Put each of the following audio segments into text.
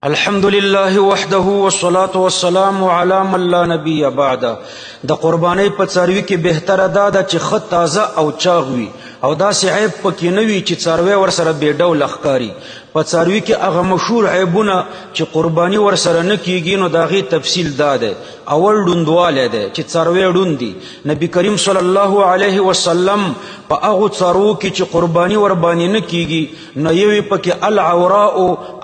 الحمد لله وحده والصلاة والسلام على من لا نبي بعد. د قربانی په څاروي کې بهتره ده چې خط تازه او چاغ وي او داسې عیب پکې نه وي چې څاروی ورسره بې ډوله ښکاري. په څاروي کې هغه مشهور عیبونه چې قرباني ورسره نه کیږي نو د هغې تفصیل دا دی. اول ډوندوالی دی چې څاروی ډوند دي. نبي کریم صلی الله علیه وسلم په هغو څاروو کې چې قرباني ورباندې نه کیږي نو یو یې پکې العوراء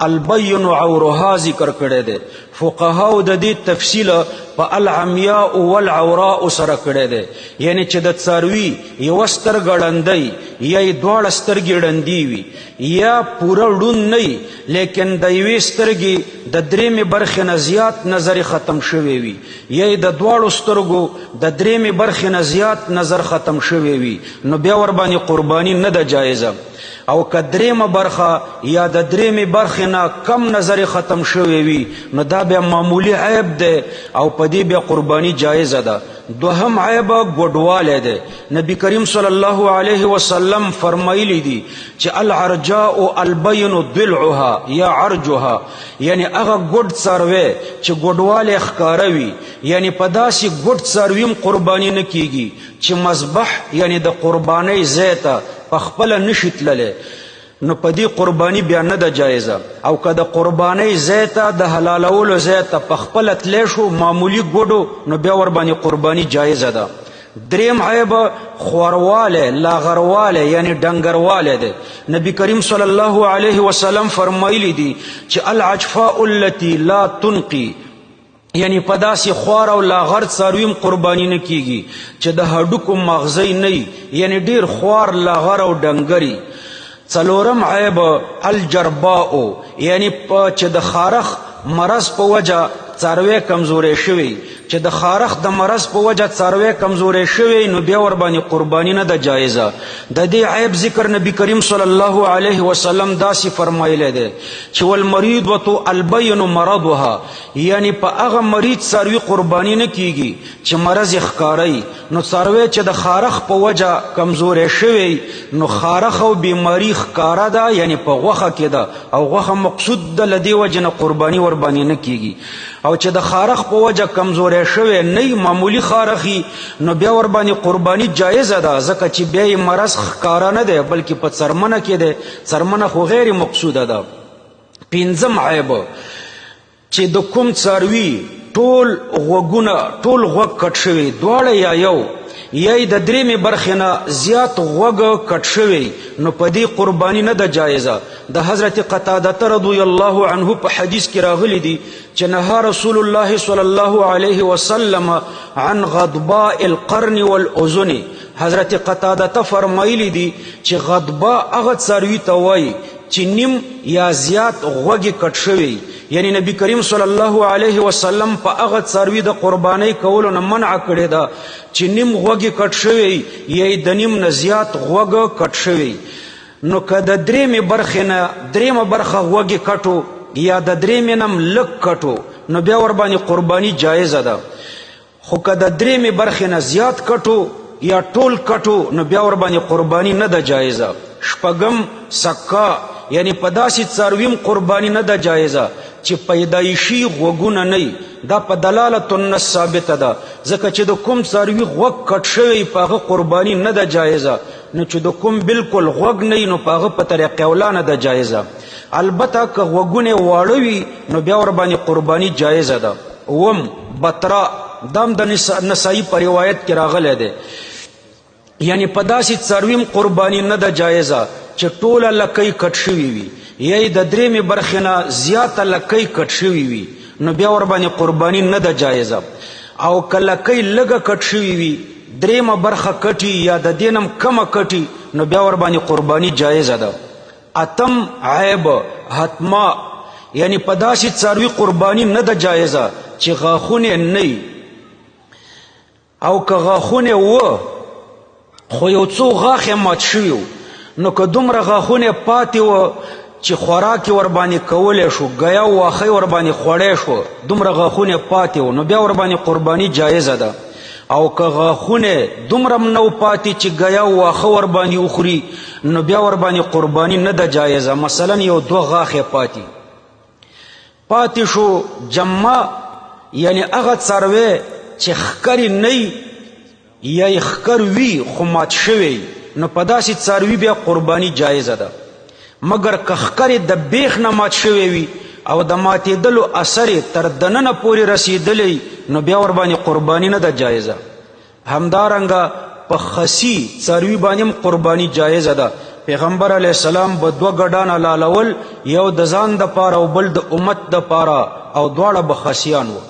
البین عورها ذکر کړی دی. فقهاو د دې تفصیل په العمیاء والعوراء سره کړی دی، یعنی چې د څاروي یوه سترګه ړندی یا یې دواړه سترګې ړندې وي یا پوره ړوند نه وي لیکن د یوې سترګې د درېیمې برخې نه زیات نظر ختم شوی وي یا یې د دواړو سترګو د درېیمې برخې نه زیات نظر ختم شوی وي نو بیا ورباندې قرباني نه ده جایزه. او که درېیمه برخه یا د درېیمې برخې نه کم نظر ختم شوی وي نو دا بیا معمولی عیب دی او په دې بیا قرباني جایزه ده. دوهم عیب ګوډوالی دی. نبی کریم صلی الله علیه وسلم فرمایلی دي چې العرجاء البین ضلعها یا عرجها، یعنی هغه ګوډ څاروی چې ګوډوالی ښکاره وي، یعنی په داسې ګوډ څاروي هم قرباني نه کیږي چې مذبح یعنی د قربانۍ ځای ته پخپله نشي تللی نو په دې قرباني بیا نه ده جایزه. او که د قربانۍ ځای ته د حلالولو ځای ته پخپله تلی شو معمولی ګوډو نو بیا ورباندې قرباني جایزه ده. دریم عیب خوروالی لاغروالی یعنی ډنګروالی دی. نبی کریم صلی الله علیه وسلم فرمایلی دي چې العجفاء التي لا تنقي، یعنی په داسې خوار او لاغر څاروي هم قرباني نه کیږي چې د هډوکو مغزی نه وي، یعنی ډیر خوار لاغر او ډنګري. څلورم عیب الجرباء، یعنی چې د خارخ مرض په وجه څاروی کمزوری شوی، چې د خارخ د مرض په وجه څاروی کمزوری شوی نو بیا ورباندې قرباني نه ده جایزه. د دې عیب ذکر نبی کریم صلی الله علیه وسلم داسې فرمایلی دی چې والمریضة البین مرضها، یعنی په هغه مریض څاروي قرباني نه کیږي چې مرض یې ښکاری. نو څاروی چې د خارخ په وجه کمزوری شوی نو خارخ او بیماری ښکاره ده، یعنی په غوښه کې ده او غوښه مقصود ده، له دې وجې نه قرباني ورباندې نه کیږي. او چې د خارخ په وجه کمزوری شوی نه معمولی خارخي نو بیا ورباندې قرباني جایزه ده، ځکه چې بیا یې مرض ښکاره نه دی بلکې په څرمنه کې دی، څرمنه خو غیر مقصوده ده. پنځم عیب چې د کوم څاروي ټول غوږونه ټول غوږ کټ شوی دواړه یا یو یا یې د درېیمې برخې نه زیات غوږ کټ شوی نو په دې قرباني نه ده جایزه. د حضرت قتاده رضی الله عنه په حدیث کې راغلی دي چې نهى رسول الله صلی الله علیه وسلم عن غضباء القرن والاذن. حضرت قتاده فرمایلی دي چې غضباء هغه څاروي ته وایي چې نیم یا زیات غوږ کټ شوی، یعنی نبی کریم صلی الله علیه وسلم په هغه څاروي د قربانۍ کولو نه منع کړې ده چې نیم غوږ کټ شوی یا د نیم نه زیات غوږ کټ شوی. نو که د درېیمې برخې نه درېیمه برخه غوږ کټو یا د درېیمې نه لږ کټو نو بیا ورباندې قرباني جایزه ده. خو که د درېیمې برخې نه زیات کټو یا ټول کټو نو بیا ورباندې قرباني نه ده جایزه. شپږم سکا، یعنی په داسې څاروي قرباني نه ده جایزه چې پیدایشي غوږونه نه، دا په دلالت النص ثابته ده، ځکه چې د کوم څاروي غوږ کټ شوی په هغه قرباني نه ده جایزه، نو چې د کوم بالکل غوږ نه نو په هغه په طریقې اولا نه ده جایزه. البته که غوږونه واړه وي نو بیا ورباندې قرباني جایزه ده. اوم بطرا، دام د نسائی په روایت کې راغلی دی، یعنی په داسې څاروي قرباني نه ده جایزه چې ټوله لکۍ کټ شوي وي یا یې د درېیمې برخې نه زیاته لکۍ کټ شوي وي نو بیا ورباندې قرباني نه ده جایزه. او که لکۍ لږه کټ شوي وي درېیمه برخه کټي یا د دې نه کمه کټي نو بیا ورباندې قرباني جایزه ده. اتم عیب حتما، یعنی په داسې څاروي قرباني نه ده جایزه چې غاښونه نه، او که غاښونه و خو یو څو غاښ یې مات شوي و نو که دومره غاښونه پاتې و چې خوراک یې ورباندې کولی شو، ګیا واښه یې ورباندې خوړی شو، دومره غاښونه پاتې و نو بیا ورباندې قرباني جایزه ده. او که غاښونه دومره نو پاتې چې ګیا واښه ورباندې وخوري نو بیا ورباندې قرباني نه ده جایزه، مثلا یو دوه غاښ یې پاتې. پاتې شو جمع یعنی هغه څاروی چې ښکرې نه یا یې ښکر وي خو مات شوی نو په داسې څاروي بیا قرباني جایزه ده مګر که ښکرې د بیخ نه مات شوی وي او د ماتېدلو اثر یې تر دننه پورې رسېدلی نو بیا ورباندې قرباني نه ده جایزه همدارنګه په خسي څاروي باندې هم قرباني جایزه ده پیغمبر علیه السلام به دوه ګډان حلالول یو د ځان دپاره او بل د امت دپاره او دواړه به خسیان وو